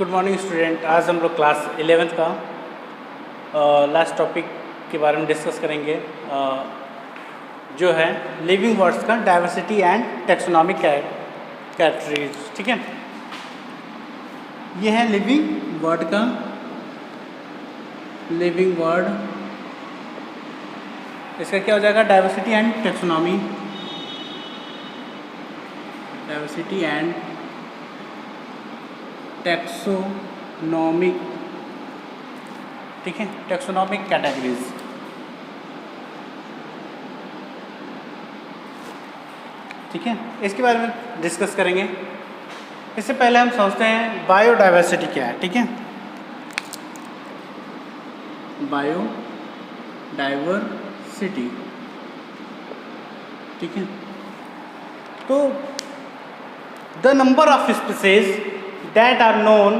Good morning student. आज हम लोग क्लास 11th का लास्ट टॉपिक के बारे में डिस्कस करेंगे, जो है लिविंग वर्ड्स का डाइवर्सिटी एंड टेक्सोनॉमिक कैटेगरीज। ठीक है, ये है लिविंग वर्ड का लिविंग वर्ड, इसका क्या हो जाएगा diversity and taxonomy, diversity and taxonomic. ठीक है, टेक्सोनॉमिक कैटेगरीज। ठीक है, इसके बारे में डिस्कस करेंगे। इससे पहले हम समझते हैं बायोडाइवर्सिटी क्या है। ठीक है, बायोडाइवर्सिटी। ठीक है, तो the number of species that are known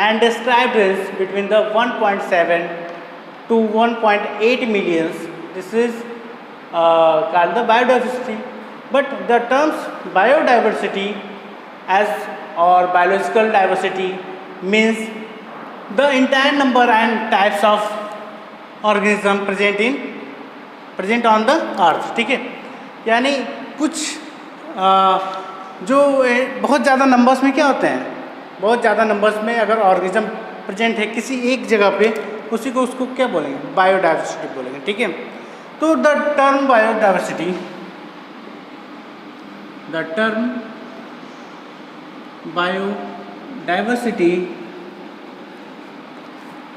and described is between the 1.7 to 1.8 millions. This is called the biodiversity. But the terms biodiversity as or biological diversity means the entire number and types of organism present on the earth. ठीक है, यानी कुछ जो बहुत ज़्यादा numbers में क्या होते हैं, बहुत ज़्यादा नंबर्स में अगर ऑर्गेनिज्म प्रेजेंट है किसी एक जगह पे, उसी को उसको क्या बोलेंगे, बायोडाइवर्सिटी बोलेंगे। ठीक है, तो द टर्म बायोडाइवर्सिटी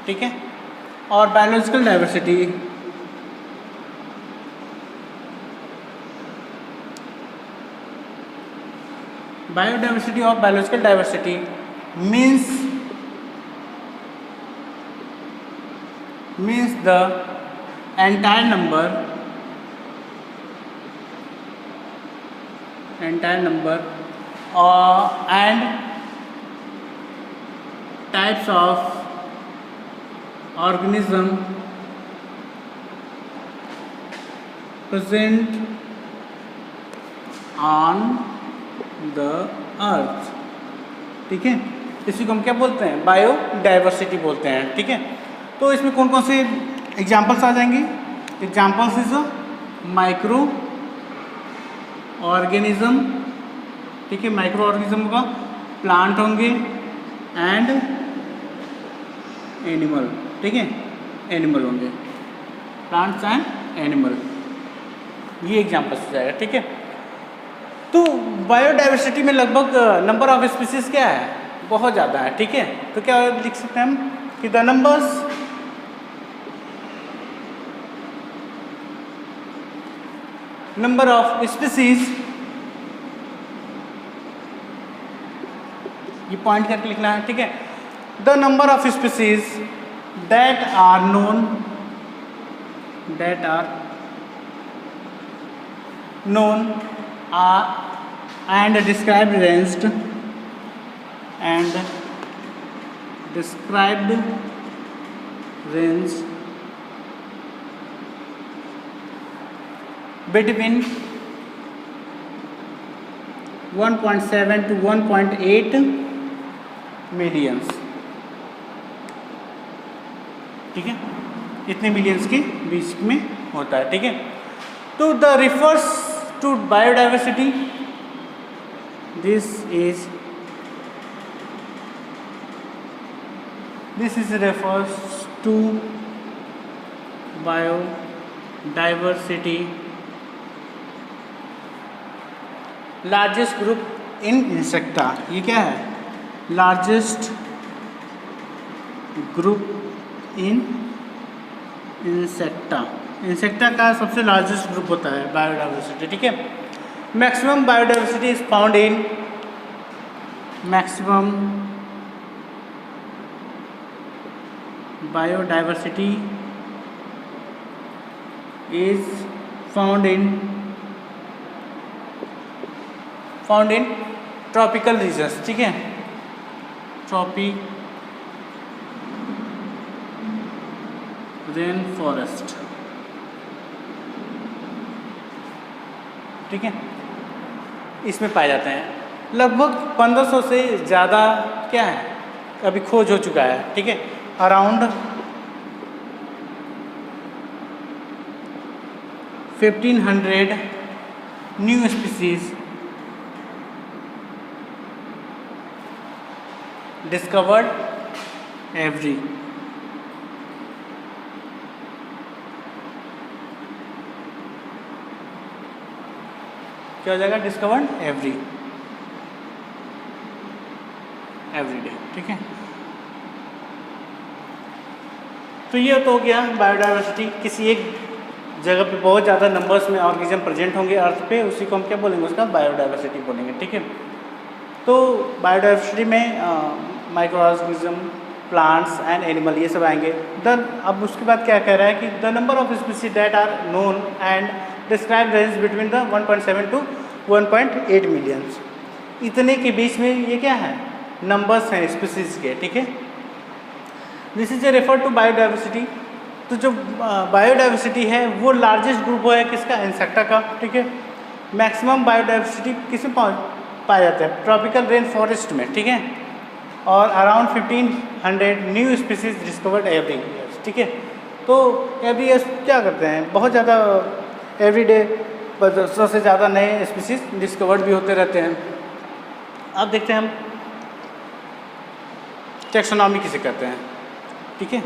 ठीक है, और biological diversity biodiversity or biological diversity means the entire number and types of organism present on the earth. ठीक है, इसी को हम क्या बोलते हैं, बायोडाइवर्सिटी बोलते हैं। ठीक है, तो इसमें कौन कौन से एग्जाम्पल्स आ जाएंगे। Examples is micro organism. ठीक है, माइक्रो ऑर्गेनिज्म होगा, प्लांट होंगे एंड एनिमल। ठीक है, एनिमल होंगे, प्लांट्स एंड एनिमल, ये एग्जाम्पल्स हो जाएगा। ठीक है, तो बायोडाइवर्सिटी में लगभग नंबर ऑफ स्पीसीज क्या है, बहुत ज़्यादा है। ठीक है, तो क्या लिख सकते हैं हम कि द नंबर ऑफ स्पीसीज, ये पॉइंट करके लिखना है। ठीक है, the number of species that are known and described range between 1.7 to 1.8 millions। ठीक है, इतने मिलियंस के बीच में होता है। ठीक है, तो the refers to biodiversity, this refers to biodiversity largest group in insecta। ये क्या है, largest group in Insecta. Insecta का सबसे लार्जेस्ट ग्रुप होता है बायोडाइवर्सिटी। ठीक है, maximum biodiversity is found in found in tropical regions. ठीक है, ट्रॉपिक रेन फॉरेस्ट। ठीक है, इसमें पाए जाते हैं। लगभग 1500 से ज़्यादा क्या है अभी खोज हो चुका है, ठीक है। Around 1500 new species discovered every क्या हो जाएगा, डिस्कवर्ड एवरी डे, ठीक है। तो ये तो हो गया बायोडाइवर्सिटी। किसी एक जगह पे बहुत ज़्यादा नंबर्स में ऑर्गेनिज्म प्रेजेंट होंगे अर्थ पे, उसी को हम क्या बोलेंगे, उसका बायोडाइवर्सिटी बोलेंगे, ठीक है। तो बायोडाइवर्सिटी में micro organism, plants and animal ये सब आएंगे। देन अब उसके बाद क्या कह रहा है कि the number of species that are known and describe range between the 1.7 to 1.8 millions. इतने के बीच में ये क्या है, नंबर्स हैं स्पीसीज के, ठीक है। This is a refer to biodiversity. तो जो बायोडाइवर्सिटी है वो लार्जेस्ट ग्रुप है किसका, इंसेक्टा का, ठीक है। मैक्सिमम बायोडाइवर्सिटी किसमें पाया जाता है, ट्रॉपिकल रेन फॉरेस्ट में, ठीक है। और around 1500 new species discovered every year, ठीक है। तो एवरी ईयर क्या करते हैं, बहुत ज़्यादा एवरी डे 100 से ज़्यादा नए स्पीसीज डिस्कवर्ड भी होते रहते हैं। अब देखते हैं हम टैक्सोनॉमी किसे कहते हैं, ठीक है।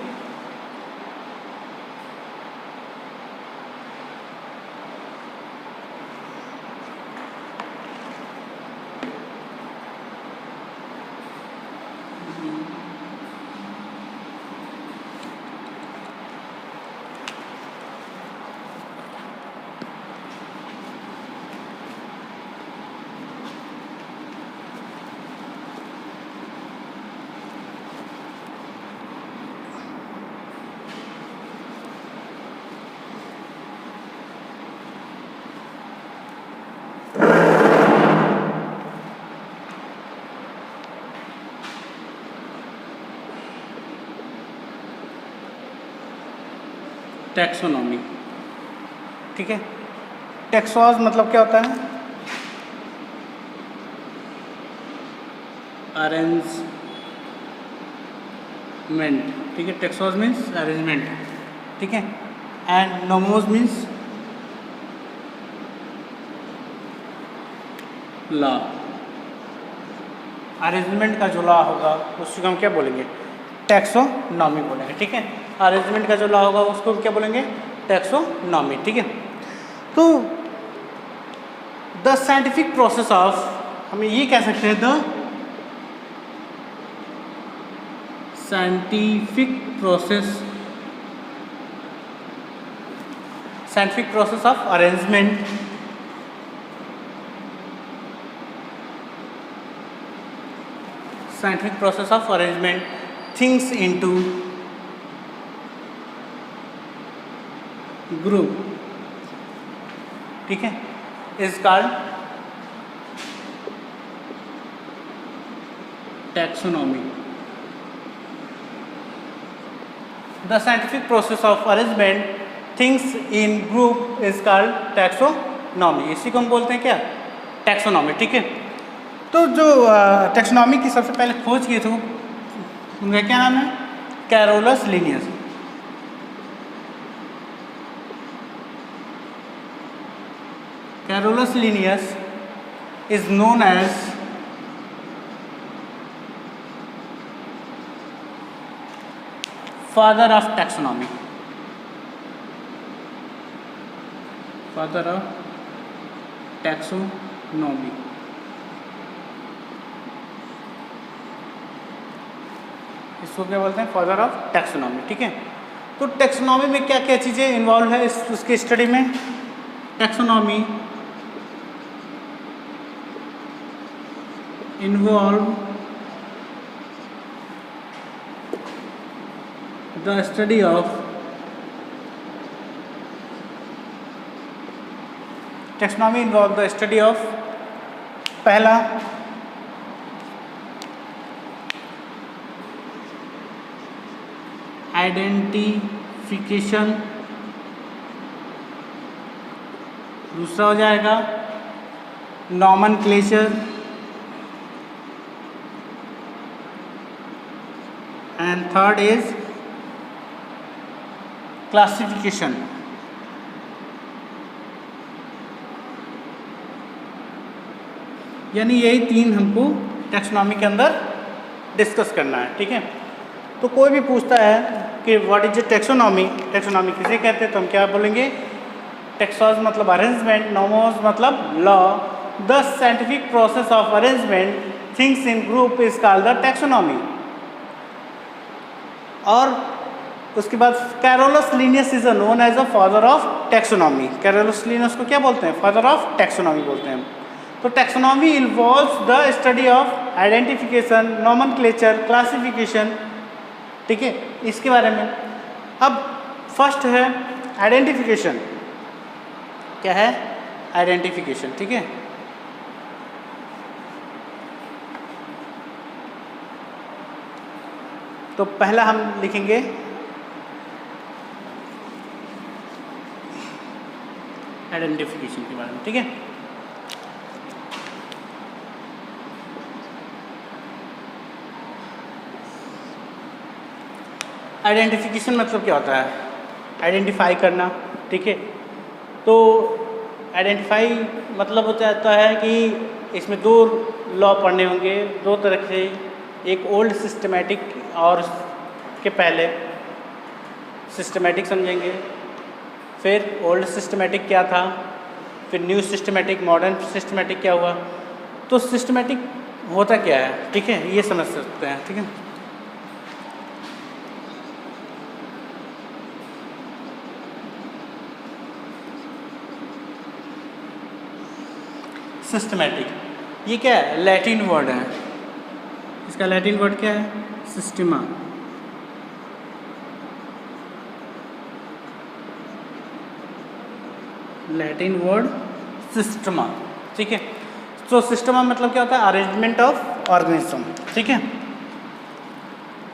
टैक्सोनॉमी, ठीक है। टैक्सॉस मतलब क्या होता है, अरेंजमेंट, ठीक है। टैक्सॉस मीन्स अरेंजमेंट, ठीक है। And nomos means law. Arrangement का जो लॉ होगा उसको हम क्या बोलेंगे, टैक्सोनॉमी बोलेंगे, ठीक है। अरेंजमेंट का जो लॉ होगा उसको क्या बोलेंगे, टैक्सोनॉमी, ठीक है। तो द साइंटिफिक प्रोसेस ऑफ, हम ये कह सकते हैं the scientific process of arrangement things into group, ठीक है, is called taxonomy. The scientific process of arrangement things in group is called taxonomy. इसी को हम बोलते हैं क्या, टैक्सोनॉमी, ठीक है। तो जो टैक्सोनॉमी की सबसे पहले खोज किए थे उनका क्या नाम है, Carolus Linnaeus. Carolus Linnaeus is known as father of taxonomy. Father of taxonomy. इसको क्या बोलते हैं, फादर ऑफ टैक्सोनॉमी, ठीक है। तो टैक्सोनॉमी में क्या क्या चीज़ें इन्वॉल्व है उसके स्टडी में। Taxonomy involve the study of taxonomy involve the study of पहला आइडेंटिफिकेशन, दूसरा हो जाएगा nomenclature, and third is classification. यानी यही तीन हमको टैक्सोनॉमी के अंदर डिस्कस करना है, ठीक है। तो कोई भी पूछता है कि what is a taxonomy, taxonomy किसे कहते हैं, तो हम क्या बोलेंगे, टेक्सॉस मतलब अरेंजमेंट, नॉमोस मतलब law, the scientific process of arrangement things in group is called the taxonomy. और उसके बाद Carolus Linnaeus is known as a father of taxonomy. Carolus Linnaeus को क्या बोलते हैं, फादर ऑफ टैक्सोनॉमी बोलते हैं। तो taxonomy involves the study of identification, nomenclature, classification, ठीक है, इसके बारे में। अब फर्स्ट है आइडेंटिफिकेशन। क्या है आइडेंटिफिकेशन, ठीक है। तो पहला हम लिखेंगे आइडेंटिफिकेशन के बारे में, ठीक है। आइडेंटिफिकेशन मतलब क्या होता है, आइडेंटिफाई करना, ठीक है। तो आइडेंटिफाई मतलब हो जाता है कि इसमें दो लॉ पढ़ने होंगे, दो तरह से, एक ओल्ड सिस्टमेटिक और के पहले सिस्टमेटिक समझेंगे, फिर ओल्ड सिस्टमेटिक क्या था, फिर न्यू सिस्टमेटिक, मॉडर्न सिस्टमेटिक क्या हुआ। तो सिस्टमेटिक होता क्या है, ठीक है, ये समझ सकते हैं, ठीक है। सिस्टमेटिक ये क्या है, लैटिन वर्ड है, इसका लैटिन वर्ड क्या है, सिस्टमा। लैटिन वर्ड सिस्टमा, ठीक है। तो सिस्टमा मतलब क्या होता है, अरेंजमेंट ऑफ ऑर्गेनिज्म, ठीक है।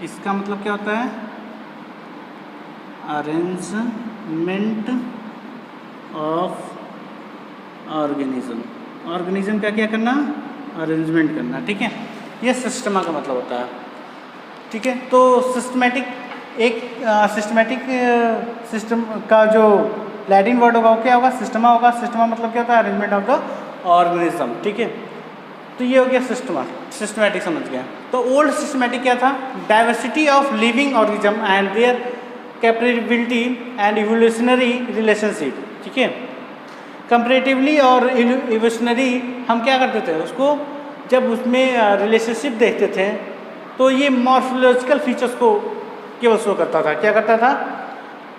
इसका मतलब क्या होता है, अरेंजमेंट ऑफ ऑर्गेनिज्म। ऑर्गेनिज्म का क्या करना, अरेंजमेंट करना, ठीक है। ये सिस्टमा का मतलब होता है, ठीक है। तो सिस्टमेटिक, एक सिस्टमेटिक सिस्टम का जो लैटिन वर्ड होगा वो क्या होगा, सिस्टमा होगा। सिस्टमा मतलब क्या होता है, अरेंजमेंट ऑफ द ऑर्गेनिज्म, ठीक है। तो ये हो गया सिस्टमा, सिस्टमेटिक समझ गया। तो ओल्ड सिस्टमेटिक क्या था, diversity of living organism and there capability and evolutionary relationship, ठीक है। कंपैरेटिवली और इवोल्यूशनरी हम क्या करते थे, उसको जब उसमें रिलेशनशिप देखते थे तो ये मॉर्फोलॉजिकल फीचर्स को केवल शो करता था। क्या करता था,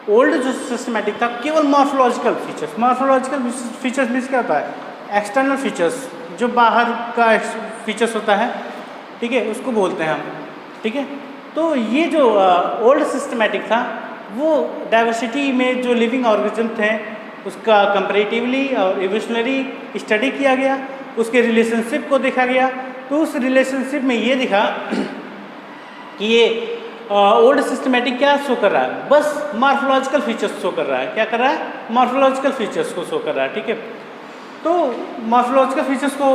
ओल्ड जो सिस्टमेटिक था केवल morphological features. Morphological features means क्या होता है, एक्सटर्नल फीचर्स, जो बाहर का फीचर्स होता है, ठीक है, उसको बोलते हैं हम, ठीक है। तो ये जो ओल्ड सिस्टमेटिक था वो डाइवर्सिटी में जो लिविंग ऑर्गेनिज्म थे उसका कंपैरेटिवली और इवोल्यूशनरी स्टडी किया गया, उसके रिलेशनशिप को देखा गया। तो उस रिलेशनशिप में ये दिखा कि ये ओल्ड सिस्टमेटिक क्या शो कर रहा है, बस मॉर्फोलॉजिकल फीचर्स शो कर रहा है। क्या कर रहा है, मॉर्फोलॉजिकल फीचर्स को शो कर रहा है, ठीक है। तो मॉर्फोलॉजिकल फीचर्स को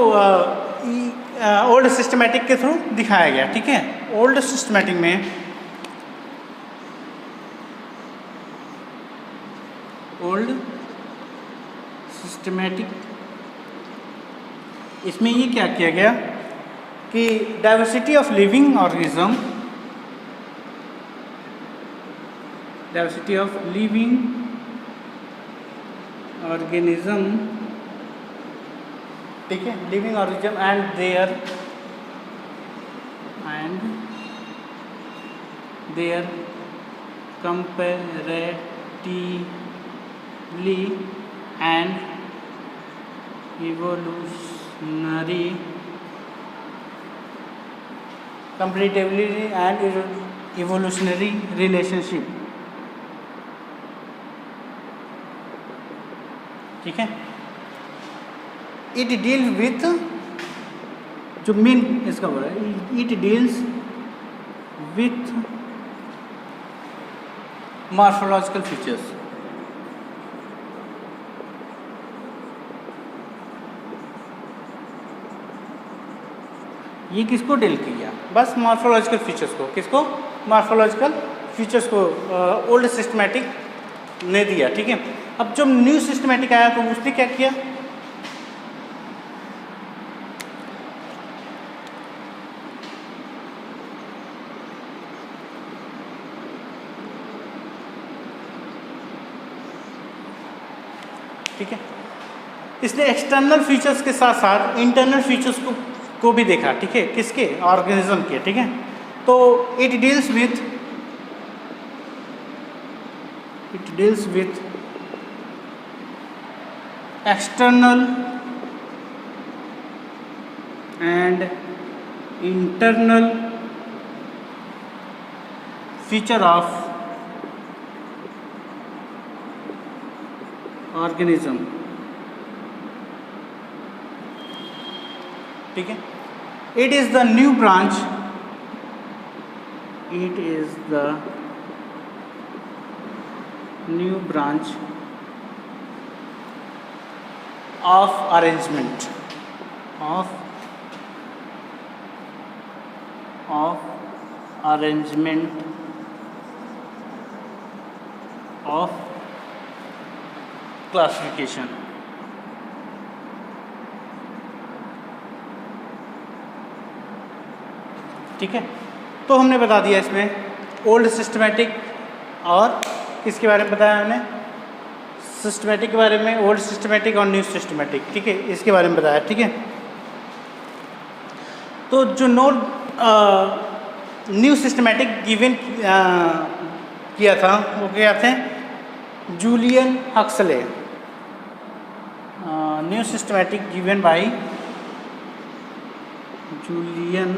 ओल्ड सिस्टमेटिक के थ्रू दिखाया गया, ठीक है। ओल्ड सिस्टमेटिक में ओल्ड सिस्टमेटिक इसमें ये क्या किया गया कि diversity of living organism, diversity of living organism, ठीक है, living organism and their comparatively and evolutionary relationship, ठीक है। इट डील्स विथ, जो मेन इसका बोला है, it deals with morphological features. ये किसको डील किया, बस मॉर्फोलॉजिकल फीचर्स को, किसको, मॉर्फोलॉजिकल फीचर्स को ओल्ड सिस्टमैटिक ने दिया, ठीक है। अब जब न्यू सिस्टमैटिक आया तो उसने क्या किया, ठीक है, इसने एक्सटर्नल फीचर्स के साथ साथ इंटरनल फीचर्स को भी देखा, ठीक है, किसके, ऑर्गेनिज्म के, ठीक है। तो it deals with external and internal feature of organism, ठीक है। It is the new branch, it is the new branch of arrangement of arrangement of classification, ठीक है। तो हमने बता दिया इसमें ओल्ड सिस्टमैटिक और किसके बारे में बताया हमने, सिस्टमैटिक के बारे में, ओल्ड सिस्टमैटिक और न्यू सिस्टमैटिक, ठीक है, इसके बारे में बताया, ठीक है। तो जो न्यू सिस्टमैटिक गिवन किया था वो क्या थे, Julian Huxley, new systematic given by Julian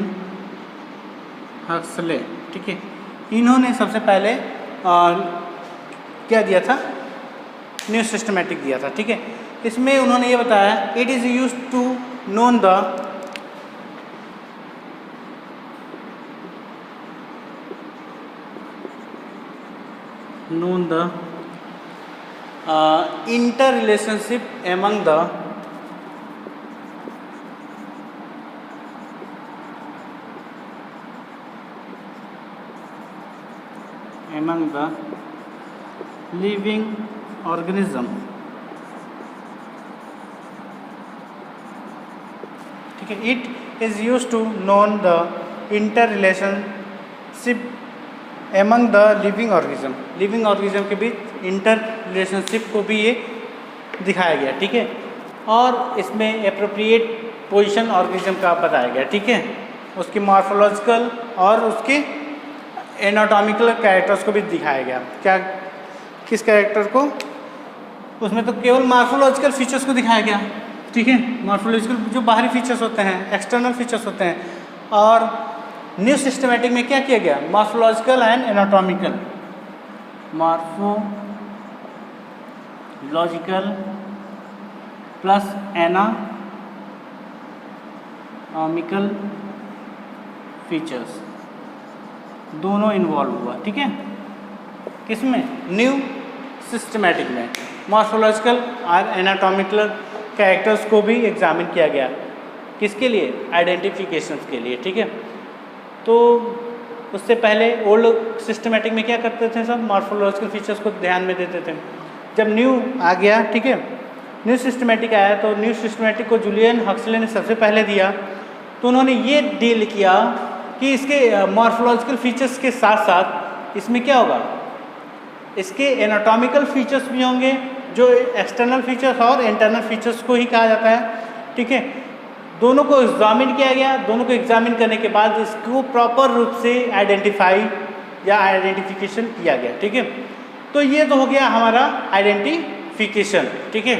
Huxley, ठीक है। इन्होंने सबसे पहले क्या दिया था, न्यू सिस्टमैटिक दिया था, ठीक है। इसमें उन्होंने ये बताया it is used to known the inter relationship among the living organism, ठीक है। It is use to known the inter relationship among the living organism के बीच इंटर रिलेशनशिप को भी ये दिखाया गया, ठीक है। और इसमें एप्रोप्रिएट पोजीशन ऑर्गेनिज्म का बताया गया, ठीक है। उसकी मॉर्फोलॉजिकल और उसके एनाटॉमिकल कैरेक्टर्स को भी दिखाया गया, क्या, किस कैरेक्टर को, उसमें तो केवल मॉर्फोलॉजिकल फीचर्स को दिखाया गया, ठीक है, मॉर्फोलॉजिकल जो बाहरी फीचर्स होते हैं, एक्सटर्नल फीचर्स होते हैं। और न्यू सिस्टमैटिक में क्या किया गया, morphological and anatomical, morphological plus anatomical features दोनों इन्वॉल्व हुआ, ठीक है, किसमें, न्यू सिस्टमैटिक में। मॉर्फोलॉजिकल और एनाटॉमिकल कैरेक्टर्स को भी एग्जामिन किया गया, किसके लिए, आइडेंटिफिकेशन के लिए, ठीक है। तो उससे पहले ओल्ड सिस्टमैटिक में क्या करते थे, सब मॉर्फोलॉजिकल फीचर्स को ध्यान में देते थे। जब न्यू आ गया, ठीक है, न्यू सिस्टमैटिक आया तो न्यू सिस्टमैटिक को जूलियन हक्सले ने सबसे पहले दिया। तो उन्होंने ये डील किया कि इसके मॉर्फोलॉजिकल फीचर्स के साथ साथ इसमें क्या होगा, इसके एनाटॉमिकल फीचर्स भी होंगे, जो एक्सटर्नल फीचर्स और इंटरनल फीचर्स को ही कहा जाता है, ठीक है। दोनों को एग्जामिन किया गया, दोनों को एग्जामिन करने के बाद इसको प्रॉपर रूप से आइडेंटिफाई या आइडेंटिफिकेशन किया गया, ठीक है। तो ये तो हो गया हमारा आइडेंटिफिकेशन, ठीक है।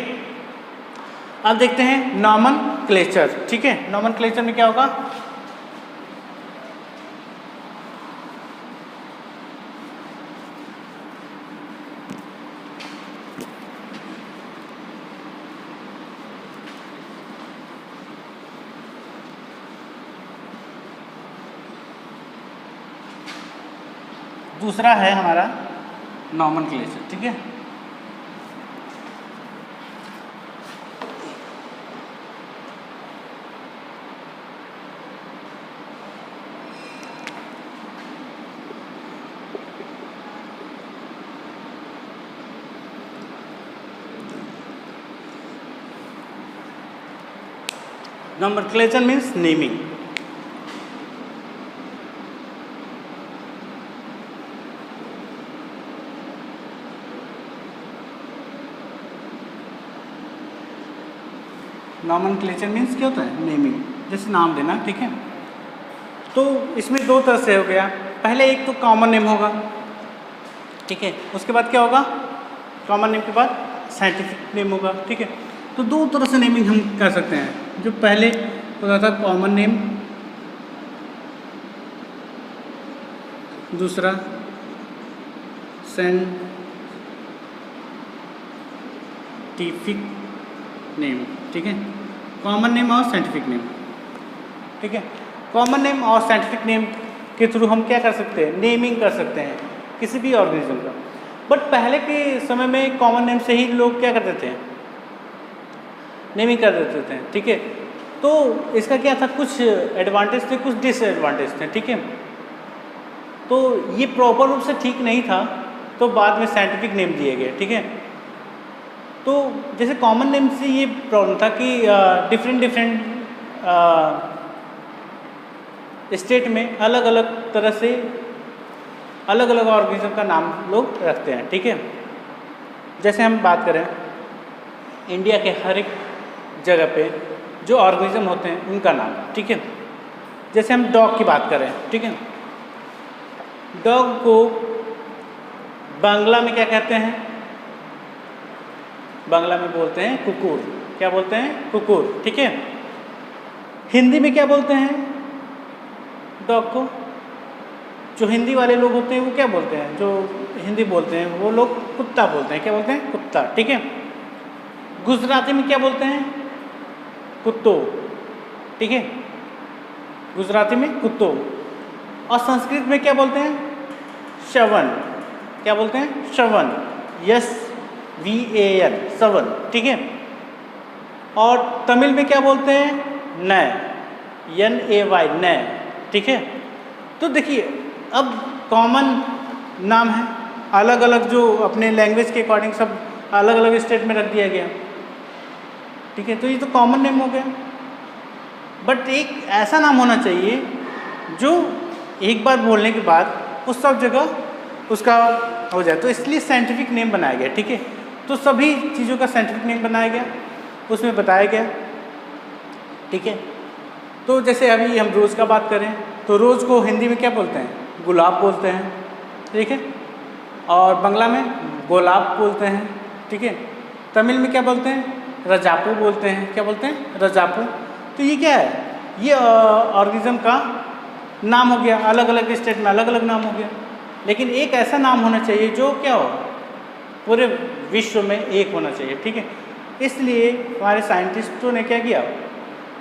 अब देखते हैं नॉमेनक्लेचर, ठीक है। नॉमेनक्लेचर में क्या होगा, दूसरा है हमारा नॉमेनक्लेचर, ठीक है। Nomenclature means naming. Nomenclature means क्या होता है? नेमिंग, जैसे नाम देना, ठीक है। तो इसमें दो तरह से हो गया। पहले एक तो कॉमन नेम होगा, ठीक है। उसके बाद क्या होगा? कॉमन नेम के बाद साइंटिफिक नेम होगा, ठीक है। तो दो तरह से नेमिंग हम कर सकते हैं। जो पहले होता था कॉमन नेम, दूसरा साइंटिफिक नेम, ठीक है। कॉमन नेम और साइंटिफिक नेम, ठीक है। कॉमन नेम और साइंटिफिक नेम के थ्रू हम क्या कर सकते हैं? नेमिंग कर सकते हैं किसी भी ऑर्गेनिज्म का। बट पहले के समय में कॉमन नेम से ही लोग क्या करते थे? नेमिंग कर देते थे, ठीक है। तो इसका क्या था? कुछ एडवांटेज थे, कुछ डिसएडवांटेज थे, ठीक है। तो ये प्रॉपर रूप से ठीक नहीं था, तो बाद में साइंटिफिक नेम दिए गए, ठीक है। तो जैसे कॉमन नेम से ये प्रॉब्लम था कि डिफरेंट स्टेट में अलग अलग तरह से अलग अलग ऑर्गेनिज्म का नाम लोग रखते हैं, ठीक है। जैसे हम बात करें इंडिया के हर एक जगह पे जो ऑर्गेनिज्म होते हैं उनका नाम, ठीक है। जैसे हम डॉग की बात करें, ठीक है। डॉग को बांग्ला में क्या कहते हैं? बांग्ला में बोलते हैं कुकुर। क्या बोलते हैं? कुकुर, ठीक है। हिंदी में क्या बोलते हैं डॉग को? जो हिंदी वाले लोग होते हैं वो क्या बोलते हैं? जो हिंदी बोलते हैं वो लोग कुत्ता बोलते हैं। क्या बोलते हैं? कुत्ता, ठीक है। गुजराती में क्या बोलते हैं? कुत्तो, ठीक है। गुजराती में कुत्तो। और संस्कृत में क्या बोलते हैं? श्रवण। क्या बोलते हैं? श्रवण, SVAN, श्रवण, ठीक है। और तमिल में क्या बोलते हैं? नय, NAY, नय, ठीक है। तो देखिए अब कॉमन नाम है, अलग अलग जो अपने लैंग्वेज के अकॉर्डिंग सब अलग अलग स्टेट में रख दिया गया, ठीक है। तो ये तो कॉमन नेम हो गया। बट एक ऐसा नाम होना चाहिए जो एक बार बोलने के बाद उस सब जगह उसका हो जाए। तो इसलिए साइंटिफिक नेम बनाया गया, ठीक है। तो सभी चीज़ों का साइंटिफिक नेम बनाया गया, उसमें बताया गया, ठीक है। तो जैसे अभी हम रोज़ का बात करें तो रोज़ को हिंदी में क्या बोलते हैं? गुलाब बोलते हैं, ठीक है। और बांग्ला में गोलाब बोलते हैं, ठीक है। तमिल में क्या बोलते हैं? रजापू बोलते हैं। क्या बोलते हैं? रजापू। तो ये क्या है? ये ऑर्गेनिज्म का नाम हो गया, अलग अलग स्टेट में अलग अलग नाम हो गया। लेकिन एक ऐसा नाम होना चाहिए जो क्या हो? पूरे विश्व में एक होना चाहिए, ठीक है। इसलिए हमारे साइंटिस्टों ने क्या किया?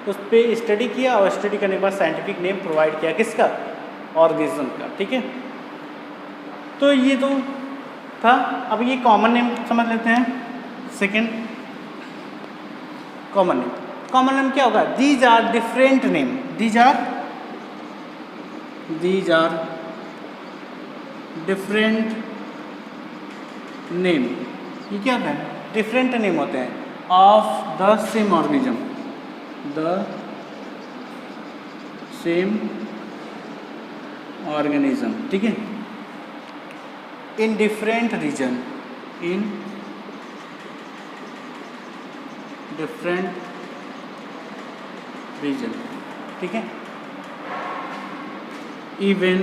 उस पर स्टडी किया और स्टडी करने के बाद साइंटिफिक नेम प्रोवाइड किया। किसका? ऑर्गेनिज्म का, ठीक है। तो ये तो था। अब ये कॉमन नेम समझ लेते हैं। Second, common name. Common name क्या होगा? These are different name. These are different name. ये क्या होता है? डिफरेंट नेम होते हैं of the same organism, the same organism, ठीक है। In different region, in different region, ठीक है। Even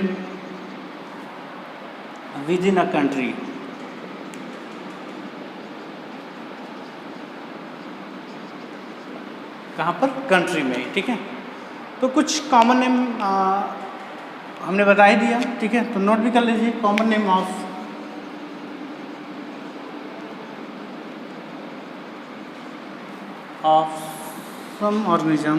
within a country, कहाँ पर? कंट्री में, ठीक है। तो कुछ कॉमन नेम हमने बता ही दिया, ठीक है। तो नोट भी कर लीजिए। Common name of some organism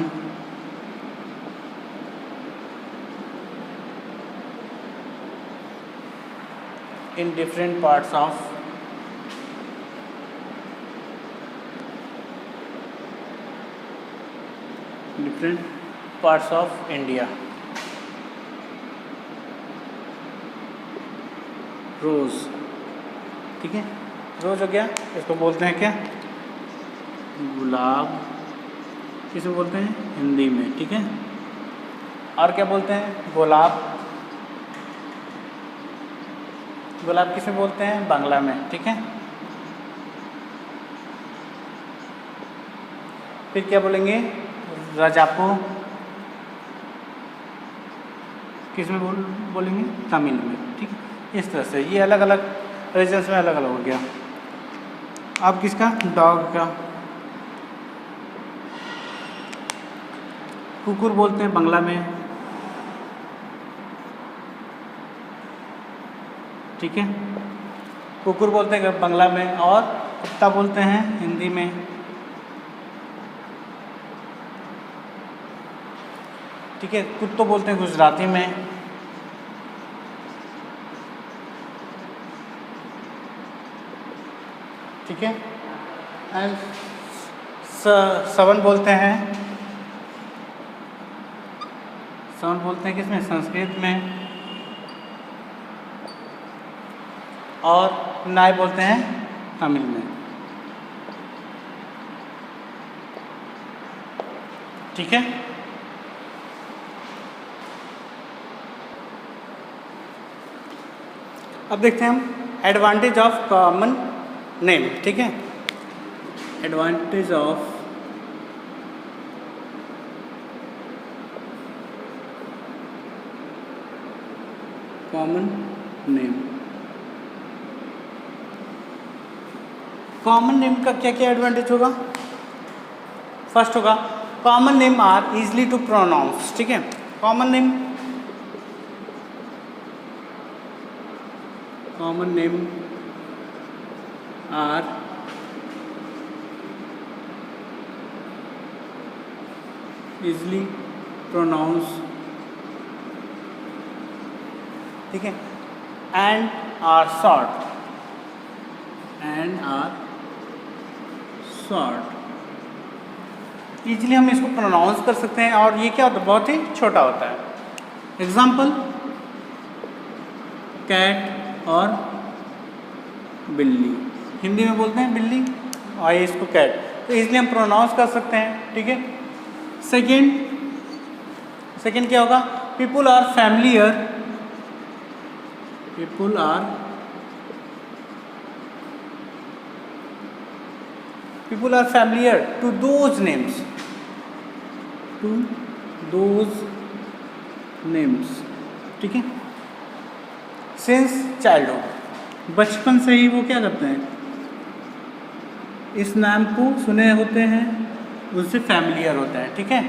in different parts of India। रोज, ठीक है। रोज हो गया, इसको बोलते हैं क्या? गुलाब, किसे बोलते हैं? हिंदी में, ठीक है। और क्या बोलते हैं? गुलाब। गुलाब किसे बोलते हैं? बांग्ला में, ठीक है। फिर क्या बोलेंगे? रजापो। किस में बोलेंगे? तमिल में, ठीक है। इस तरह से ये अलग अलग रीजन्स में अलग अलग हो गया। अब किसका? डॉग का। कुकुर बोलते हैं बांग्ला में, ठीक है। कुकुर बोलते हैं बांग्ला में, और कुत्ता बोलते हैं हिंदी में, ठीक है। कुत्तों बोलते हैं गुजराती में, ठीक है। एंड सवन बोलते हैं, सवन बोलते हैं किसमें? संस्कृत में। और नाय बोलते हैं तमिल में, ठीक है। अब देखते हैं हम एडवांटेज ऑफ कॉमन नेम, ठीक है। Advantage of common name. Common name का क्या क्या एडवांटेज होगा? फर्स्ट होगा common name are easily to pronounce, ठीक है। Common name are easily pronounce, ठीक है। एंड आर शॉर्ट, ईजिली हम इसको प्रोनाउंस कर सकते हैं, और ये क्या होता है? बहुत ही छोटा होता है। एग्जाम्पल, कैट और बिल्ली, हिंदी में बोलते हैं बिल्ली और ये इसको कैट, तो इसलिए हम प्रोनाउंस कर सकते हैं, ठीक है। सेकेंड क्या होगा? People are familiar to those names, ठीक है। सिंस चाइल्डहुड, बचपन से ही वो क्या करते हैं? इस नाम को सुने होते हैं, उससे फैमिलियर होता है, ठीक है।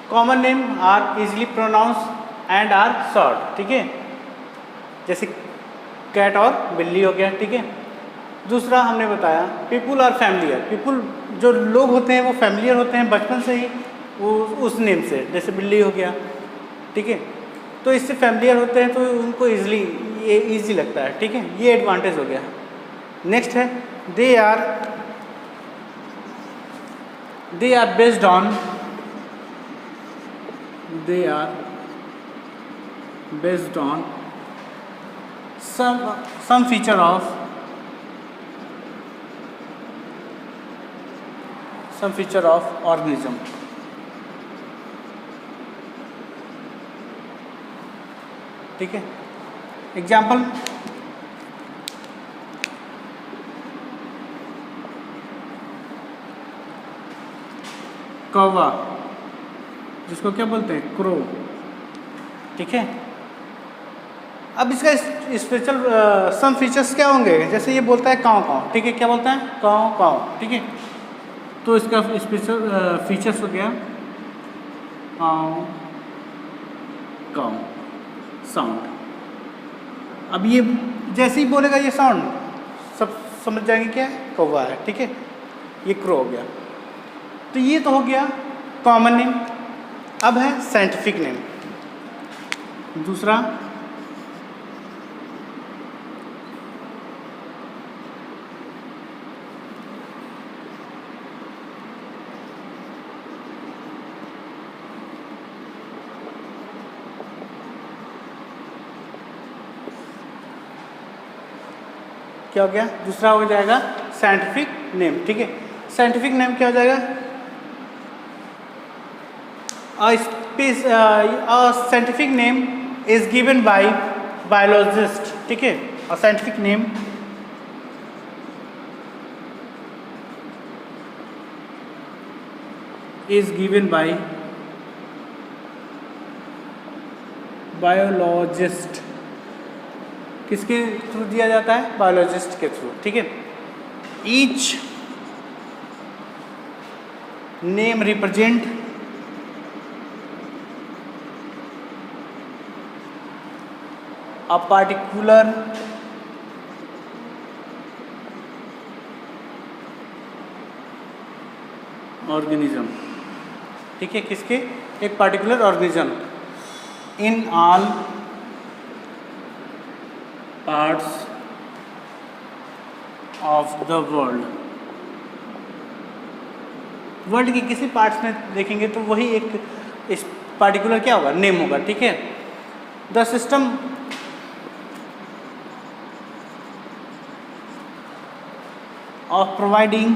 Common name are easily pronounce and are short, ठीक है। जैसे कैट और बिल्ली हो गया, ठीक है। दूसरा हमने बताया पीपुल आर फैमिलियर, पीपुल जो लोग होते हैं वो फैमिलियर होते हैं बचपन से ही वो उस नेम से, जैसे बिल्ली हो गया, ठीक है। तो इससे फैमिलियर होते हैं तो उनको ईजी लगता है, ठीक है। ये एडवांटेज हो गया। नेक्स्ट है they are based on some feature of organism, ठीक है। एग्जाम्पल, कौवा, जिसको क्या बोलते हैं? क्रो, ठीक है। अब इसका स्पेशल सम फीचर्स क्या होंगे? जैसे ये बोलता है काँव काँव, ठीक है। क्या बोलता है? काँव काँव, ठीक है। तो इसका स्पेशल फीचर्स हो गया काँव काँव साउंड। अब ये जैसे ही बोलेगा ये साउंड सब समझ जाएंगे क्या है? कौवा है, ठीक है। ये क्रो हो गया। तो ये तो हो गया कॉमन नेम। अब है साइंटिफिक नेम। दूसरा क्या हो गया? दूसरा हो जाएगा साइंटिफिक नेम, ठीक है। साइंटिफिक नेम क्या हो जाएगा? Scientific name is given by biologist, ठीक है। और scientific name is given by biologist. किसके थ्रू दिया जाता है? बायोलॉजिस्ट के थ्रू, ठीक है। Each name represent a particular organism, ठीक है। किसके? एक particular organism in all parts of the world. World के किसी पार्ट्स में देखेंगे तो वही एक इस पार्टिकुलर क्या होगा? नेम होगा, ठीक है। The system of providing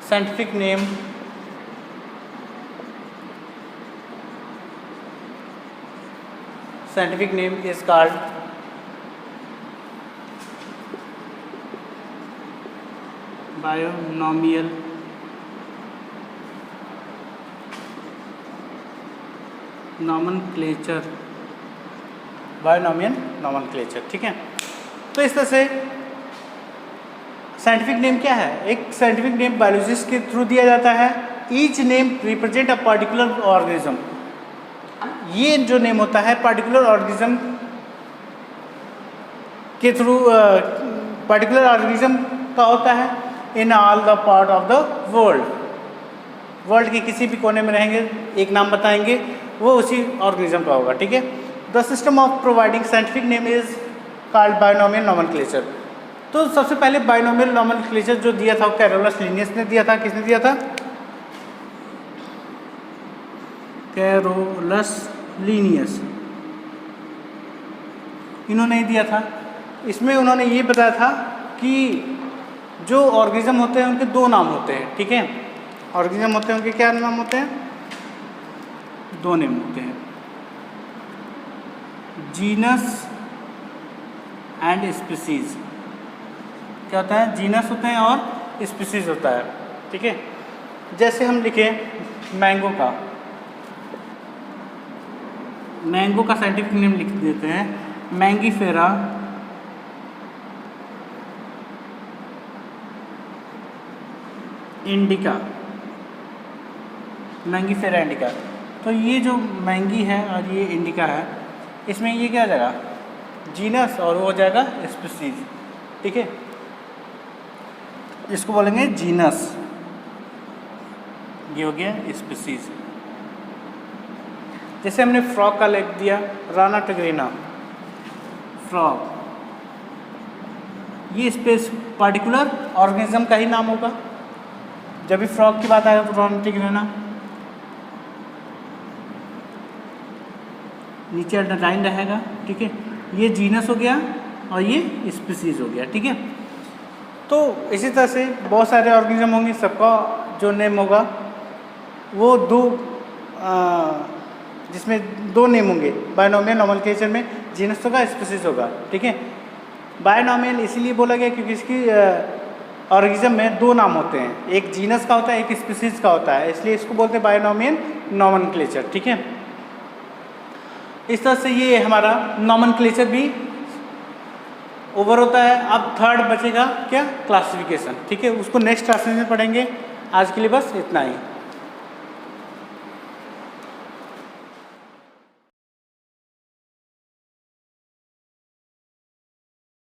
scientific name is called binomial nomenclature, binomial nomenclature, ठीक है। तो इस तरह से साइंटिफिक नेम क्या है? एक साइंटिफिक नेम बायोलॉजिस्ट के थ्रू दिया जाता है। Each name represent a particular organism. ये जो नेम होता है पार्टिकुलर ऑर्गेनिज्म के थ्रू, पार्टिकुलर ऑर्गेनिज्म का होता है in all the part of the world. World के किसी भी कोने में रहेंगे, एक नाम बताएंगे, वो उसी ऑर्गेनिज्म का होगा, ठीक है। The system of providing scientific name is called binomial nomenclature. तो सबसे पहले बायोनॉमियल नॉमेनक्लेचर जो दिया था वो कैरोलस लिनियस ने दिया था। किसने दिया था? कैरोलस लिनियस, इन्होंने ही दिया था। इसमें उन्होंने ये बताया था कि जो ऑर्गेनिज्म होते हैं उनके दो नाम होते हैं, ठीक है। ऑर्गेनिज्म होते हैं उनके क्या नाम होते हैं? दो नेम होते हैं, जीनस एंड स्पीसीज। क्या होता है? जीनस होते हैं और स्पीसीज होता है, ठीक है। जैसे हम लिखें मैंगो का, मैंगो का साइंटिफिक नेम लिख देते हैं मैंगीफेरा इंडिका, मैंगीफेरा इंडिका। तो ये जो मैंगी है और ये इंडिका है, इसमें ये क्या हो जाएगा? जीनस, और वो हो जाएगा स्पीसीज, ठीक है। इसको बोलेंगे जीनस, ये हो गया स्पीसीज। जैसे हमने फ्रॉग का लिख दिया राना टिग्रिना, फ्रॉग, ये स्पेस पार्टिकुलर ऑर्गेनिज्म का ही नाम होगा। जब भी फ्रॉग की बात आएगा तो राना टिग्रिना, नीचे अंडरलाइन रहेगा, ठीक है। ये जीनस हो गया और ये स्पीसीज हो गया, ठीक है। तो इसी तरह से बहुत सारे ऑर्गेनिज्म होंगे, सबका जो नेम होगा वो दो, जिसमें दो नेम होंगे बायोनॉमियल नॉमेनक्लेचर में, जीनस होगा, स्पीसीज होगा, ठीक है। बायोनॉमियल इसीलिए बोला गया क्योंकि इसकी ऑर्गेनिज्म में दो नाम होते हैं, एक जीनस का होता है, एक स्पीसीज का होता है, इसलिए इसको बोलते हैं बायोनॉमियल नॉमेनक्लेचर, ठीक है। इस तरह से ये हमारा नॉमेनक्लेचर भी ओवर होता है। अब थर्ड बचेगा क्या? क्लासिफिकेशन, ठीक है। उसको नेक्स्ट क्लास में पढ़ेंगे। आज के लिए बस इतना ही।